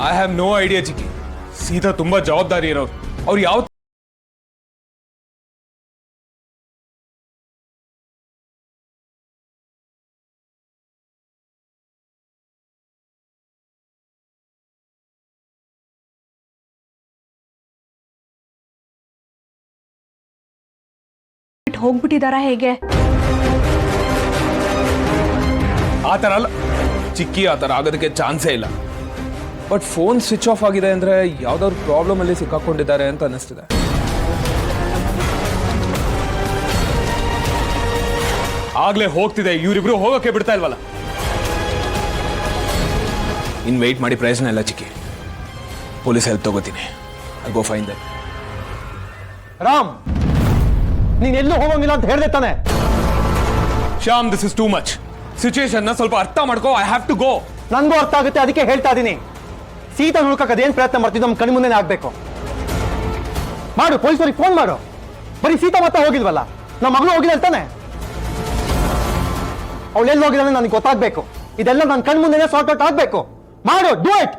I have no idea ಚಿಕ್ಕಿ. ಸೀತಾ ತುಂಬಾ ಜವಾಬ್ದಾರಿ ಇರೋರು. ಅವ್ರು ಯಾವ ಹೋಗ್ಬಿಟ್ಟಿದಾರಾ ಹೇಗೆ? ಆ ಥರ ಅಲ್ಲ ಚಿಕ್ಕಿ, ಆ ಥರ ಆಗೋದಕ್ಕೆ ಚಾನ್ಸೇ ಇಲ್ಲ. ಬಟ್ ಫೋನ್ ಸ್ವಿಚ್ ಆಫ್ ಆಗಿದೆ ಅಂದ್ರೆ ಯಾವ್ದಾದ್ರು ಪ್ರಾಬ್ಲಮ್ ಅಲ್ಲಿ ಸಿಕ್ಕಾಕೊಂಡಿದ್ದಾರೆ ಅಂತ ಅನಿಸ್ತಿದೆ. ಆಗ್ಲೇ ಹೋಗ್ತಿದೆ, ಇವರಿಬ್ರು ಹೋಗೋಕೆ ಬಿಡ್ತಾ ಇಲ್ವಲ್ಲ. ಇನ್ ವೆಯ್ಟ್ ಮಾಡಿ ಪ್ರಯೋಜನ ಇಲ್ಲ ಚಿಕ್ಕಿ. ಪೊಲೀಸ್ ಹೆಲ್ಪ್ ತಗೋತೀನಿ. I go fine that. Ram, ನೀನ್ ಎಲ್ಲೂ ಹೋಗಂಗಿಲ್ಲ ಅಂತ ಹೇಳ್ದೆ ತಾನೆ? Shyam, this is too much. Situation ನ ಸ್ವಲ್ಪ ಅರ್ಥ ಮಾಡ್ಕೋ. I have to go. ನನ್ಗೂ ಅರ್ಥ ಆಗುತ್ತೆ, ಅದಕ್ಕೆ ಹೇಳ್ತಾ ಇದೀನಿ. ಸೀತಾ ಹುಡುಕಕ್ಕೆ ಅದೇನ್ ಪ್ರಯತ್ನ ಮಾಡ್ತಿದ್ದು ನಮ್ಮ ಕಣ್ಣು ಮುಂದೆನೇ ಆಗ್ಬೇಕು. ಮಾಡು, ಪೊಲೀಸರಿಗೆ ಫೋನ್ ಮಾಡು. ಬರೀ ಸೀತಾ ಮಾತ್ರ ಹೋಗಿಲ್ವಲ್ಲ, ನಮ್ಮ ಮಗಳು ಹೋಗಿಲ್ಲ ಅಂತಾನೆ. ಅವಳು ಎಲ್ಲಿ ಹೋಗಿದ್ದಾನೆ ನನಗೆ ಗೊತ್ತಾಗ್ಬೇಕು. ಇದೆಲ್ಲ ನನ್ನ ಕಣ್ಣು ಮುಂದೆನೇ ಸಾರ್ಟ್ ಔಟ್ ಆಗ್ಬೇಕು. ಮಾಡು, ಡೂ ಇಟ್.